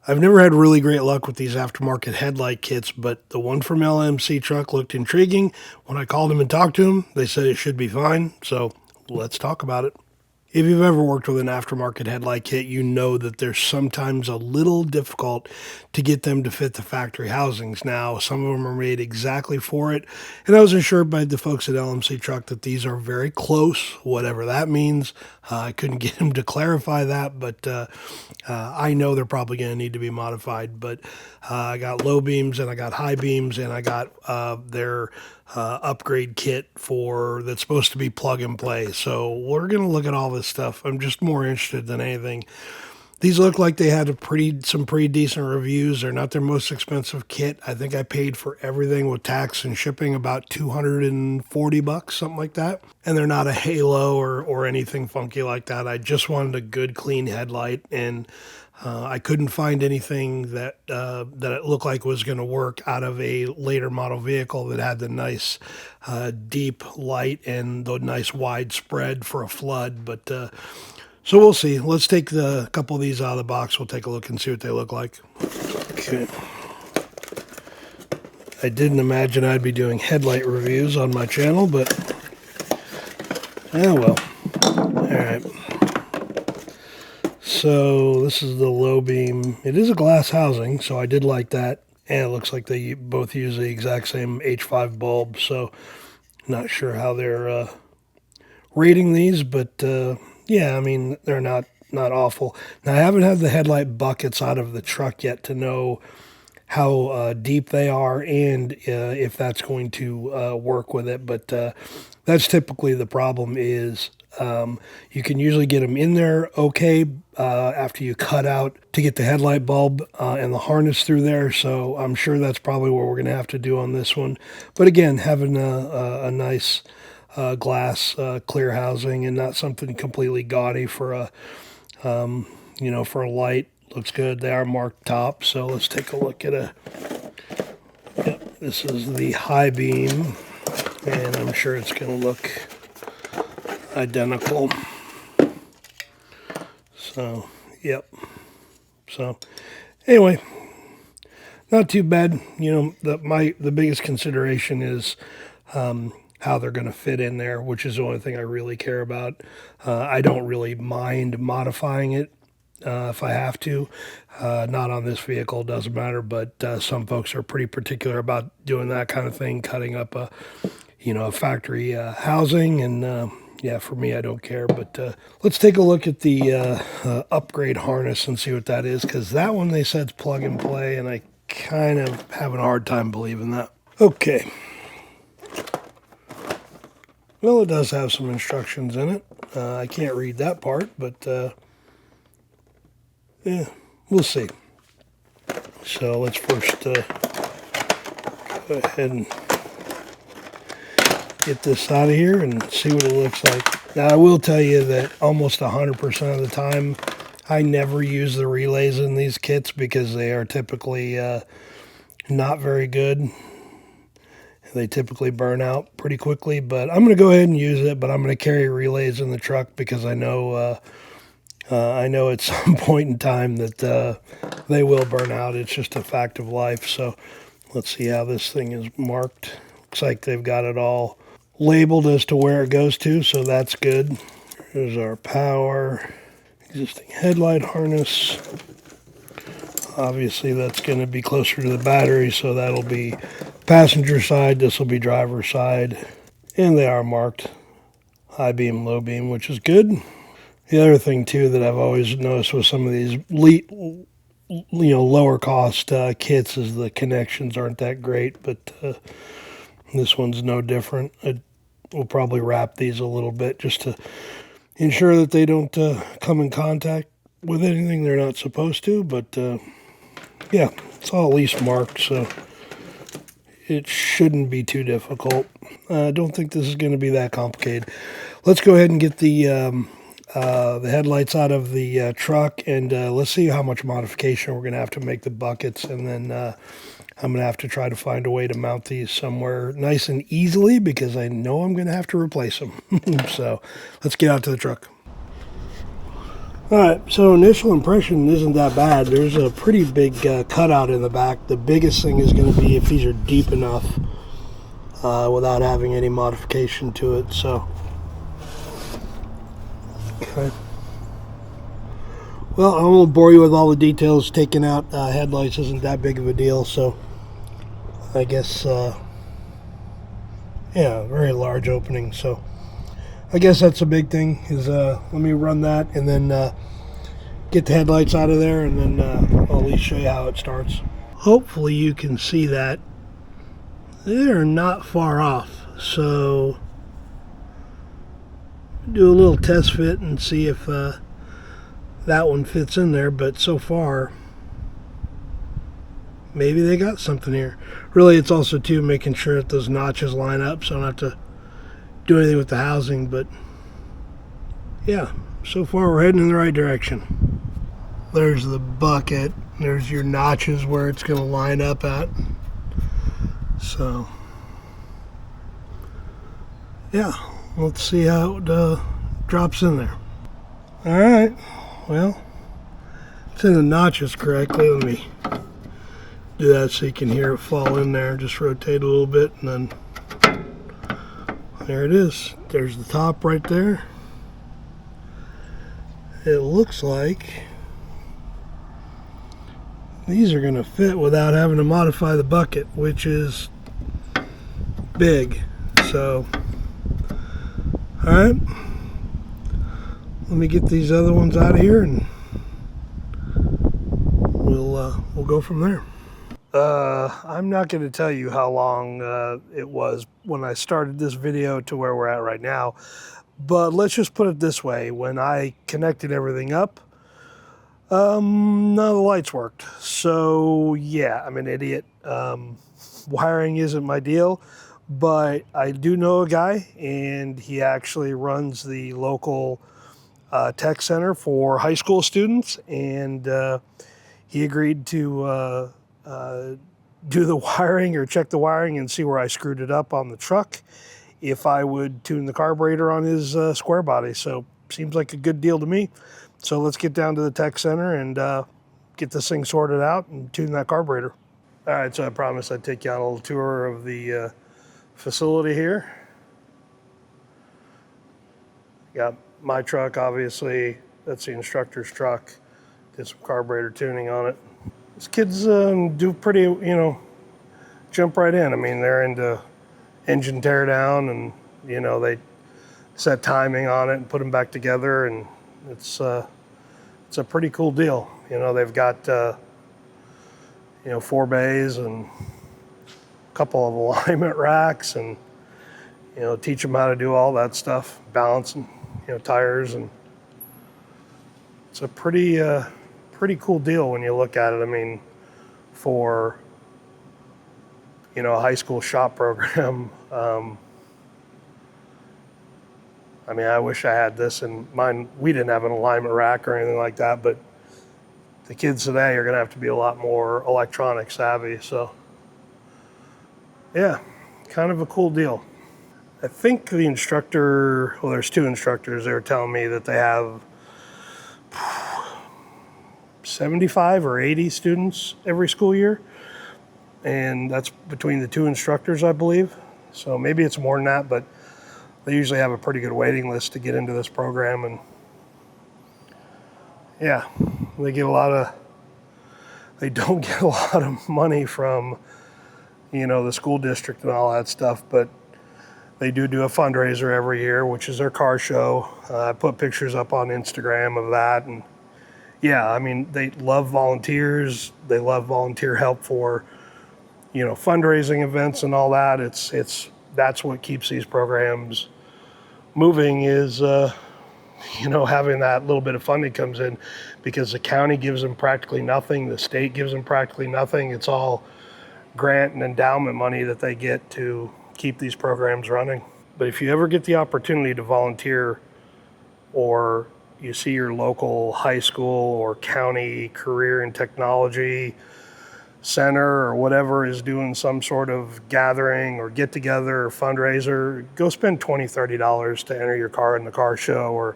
I've never had really great luck with these aftermarket headlight kits, but the one from LMC Truck looked intriguing. When I called them and talked to them, they said it should be fine, so let's talk about it. If you've ever worked with an aftermarket headlight kit, you know that they're sometimes a little difficult to get them to fit the factory housings. Now, some of them are made exactly for it, and I was assured by the folks at LMC Truck that these are very close, whatever that means. I couldn't get them to clarify that, but I know they're probably going to need to be modified. But I got low beams and I got high beams, and I got their upgrade kit for that's supposed to be plug and play. So we're going to look at all this stuff. I'm just more interested than anything. These look like they had some pretty decent reviews. They're not their most expensive kit. I think I paid for everything with tax and shipping about $240, something like that. And they're not a halo or anything funky like that. I just wanted a good, clean headlight, and I couldn't find anything that it looked like was going to work out of a later model vehicle that had the nice deep light and the nice wide spread for a flood. But so we'll see. Let's take a couple of these out of the box. We'll take a look and see what they look like. Okay. I didn't imagine I'd be doing headlight reviews on my channel, but well. All right. So this is the low beam. It is a glass housing, so I did like that. And it looks like they both use the exact same H5 bulb, so not sure how they're rating these, but yeah, I mean, they're not awful. Now, I haven't had the headlight buckets out of the truck yet to know how deep they are and if that's going to work with it, but that's typically the problem is you can usually get them in there okay after you cut out to get the headlight bulb and the harness through there, so I'm sure that's probably what we're going to have to do on this one. But again, having a nice glass clear housing and not something completely gaudy for a for a light looks good. They are marked top, so let's take a look at yep, this is the high beam, and I'm sure it's going to look identical. So yep, so anyway, not too bad. The biggest consideration is how they're going to fit in there, which is the only thing I really care about. I don't really mind modifying it if I have to. Not on this vehicle, doesn't matter, but some folks are pretty particular about doing that kind of thing, cutting up a factory housing, and yeah, for me, I don't care. But let's take a look at the upgrade harness and see what that is, because that one they said is plug and play, and I kind of having a hard time believing that. Okay. Well, it does have some instructions in it. I can't read that part, but yeah, we'll see. So let's first go ahead and get this out of here and see what it looks like. Now, I will tell you that almost 100% of the time, I never use the relays in these kits because they are typically not very good. They typically burn out pretty quickly, but I'm going to go ahead and use it, but I'm going to carry relays in the truck because I know at some point in time that they will burn out. It's just a fact of life. So let's see how this thing is marked. Looks like they've got it all labeled as to where it goes to, so that's good. Here's our power, existing headlight harness. Obviously, that's going to be closer to the battery, so that'll be passenger side. This will be driver side. And they are marked high beam, low beam, which is good. The other thing, too, that I've always noticed with some of these lower cost kits is the connections aren't that great, but this one's no different. We'll probably wrap these a little bit just to ensure that they don't come in contact with anything they're not supposed to, but yeah, it's all at least marked, so it shouldn't be too difficult. I don't think this is going to be that complicated. Let's go ahead and get the headlights out of the truck, and let's see how much modification we're going to have to make the buckets, and then I'm going to have to try to find a way to mount these somewhere nice and easily because I know I'm going to have to replace them. So let's get out to the truck. Alright, so initial impression isn't that bad. There's a pretty big cutout in the back. The biggest thing is going to be if these are deep enough without having any modification to it. So, okay. Well, I won't bore you with all the details. Taking out headlights isn't that big of a deal, so I guess, yeah, very large opening. So I guess that's a big thing, is let me run that and then get the headlights out of there, and then I'll at least show you how it starts. Hopefully you can see that. They're not far off, so do a little test fit and see if that one fits in there, but so far maybe they got something here. Really, it's also too making sure that those notches line up so I don't have to do anything with the housing, but yeah, so far we're heading in the right direction. There's the bucket, there's your notches where it's going to line up at. So yeah, let's see how it drops in there. Alright, well, it's in the notches correctly. Let me do that so you can hear it fall in there. Just rotate a little bit, and then there it is. There's the top right there. It looks like these are going to fit without having to modify the bucket, which is big. So, alright, let me get these other ones out of here, and we'll go from there. I'm not going to tell you how long it was when I started this video to where we're at right now, but let's just put it this way. When I connected everything up, none of the lights worked. So yeah, I'm an idiot. Wiring isn't my deal, but I do know a guy, and he actually runs the local tech center for high school students, and he agreed to do the wiring or check the wiring and see where I screwed it up on the truck if I would tune the carburetor on his square body. So seems like a good deal to me. So let's get down to the tech center and get this thing sorted out and tune that carburetor. All right, so I promised I'd take you on a little tour of the facility here. Got my truck, obviously. That's the instructor's truck. Did some carburetor tuning on it. These kids do pretty, jump right in. I mean, they're into engine tear down, and, they set timing on it and put them back together, and it's a pretty cool deal. They've got, 4 bays and a couple of alignment racks, and, teach them how to do all that stuff, balancing, tires, and it's a pretty cool deal when you look at it. I mean, for a high school shop program, I mean, I wish I had this in mine. We didn't have an alignment rack or anything like that, but the kids today are going to have to be a lot more electronic savvy. So yeah, kind of a cool deal. I think the instructor, well, there's 2 instructors. They were telling me that they have 75 or 80 students every school year, and that's between the 2 instructors, I believe. So maybe it's more than that, but they usually have a pretty good waiting list to get into this program. And yeah, they don't get a lot of money from the school district and all that stuff, but they do a fundraiser every year, which is their car show. I put pictures up on Instagram of that, and yeah, I mean, they love volunteers. They love volunteer help for, fundraising events and all that. That's what keeps these programs moving, is, having that little bit of funding comes in, because the county gives them practically nothing. The state gives them practically nothing. It's all grant and endowment money that they get to keep these programs running. But if you ever get the opportunity to volunteer, or you see your local high school or county career and technology center or whatever is doing some sort of gathering or get together or fundraiser, go spend $20, $30 to enter your car in the car show, or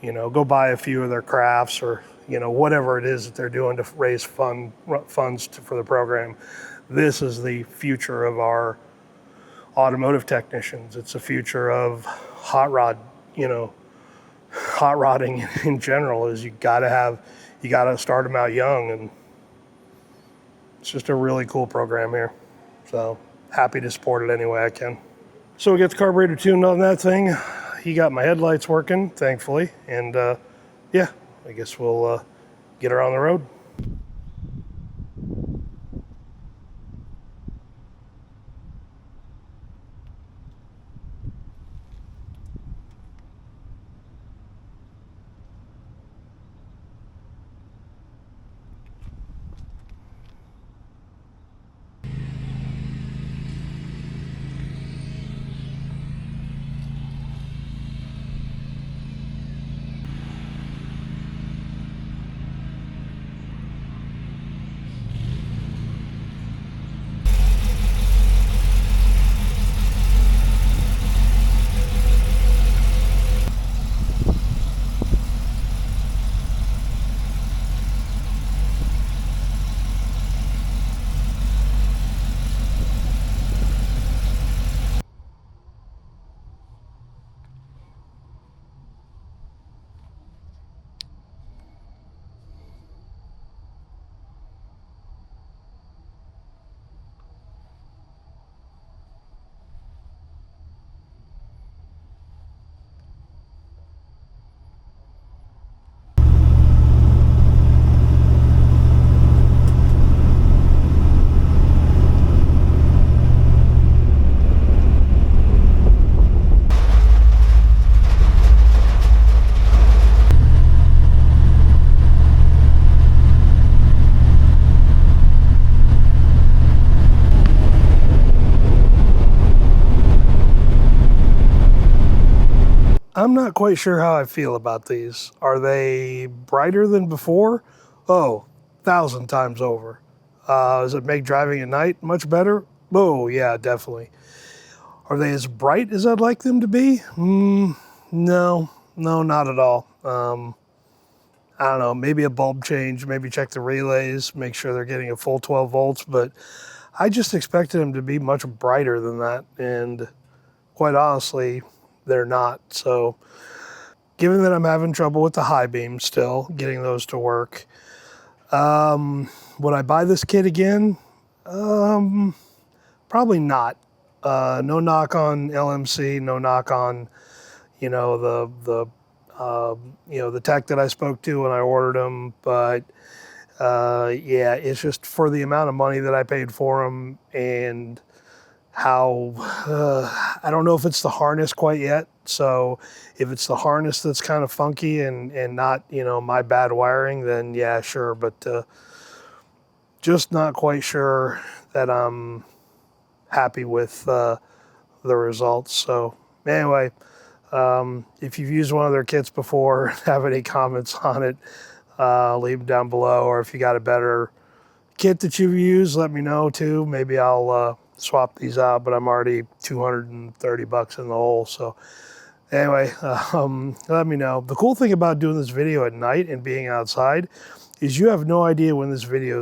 you know, go buy a few of their crafts or, you know, whatever it is that they're doing to raise funds for the program. This is the future of our automotive technicians. It's the future of hot rod, you know, hot rodding in general. Is you gotta start them out young, and it's just a really cool program here. So happy to support it any way I can. So we got the carburetor tuned on that thing. He got my headlights working, thankfully, and yeah, I guess we'll get her on the road. I'm not quite sure how I feel about these. Are they brighter than before? Oh, 1,000 times over. Does it make driving at night much better? Oh, yeah, definitely. Are they as bright as I'd like them to be? No, not at all. I don't know, maybe a bulb change, maybe check the relays, make sure they're getting a full 12 volts, but I just expected them to be much brighter than that, and quite honestly, they're not. So given that I'm having trouble with the high beams still, getting those to work, would I buy this kit again? Probably not. No knock on LMC, no knock on, you know, the tech that I spoke to when I ordered them, but yeah, it's just for the amount of money that I paid for them, and how I don't know if it's the harness quite yet. So if it's the harness that's kind of funky and not, you know, my bad wiring, then yeah, sure. But just not quite sure that I'm happy with the results. So anyway, if you've used one of their kits before, have any comments on it, leave them down below. Or if you got a better kit that you've used, let me know too. Maybe I'll swap these out, but I'm already $230 in the hole. So anyway, let me know. The cool thing about doing this video at night and being outside is you have no idea when this video is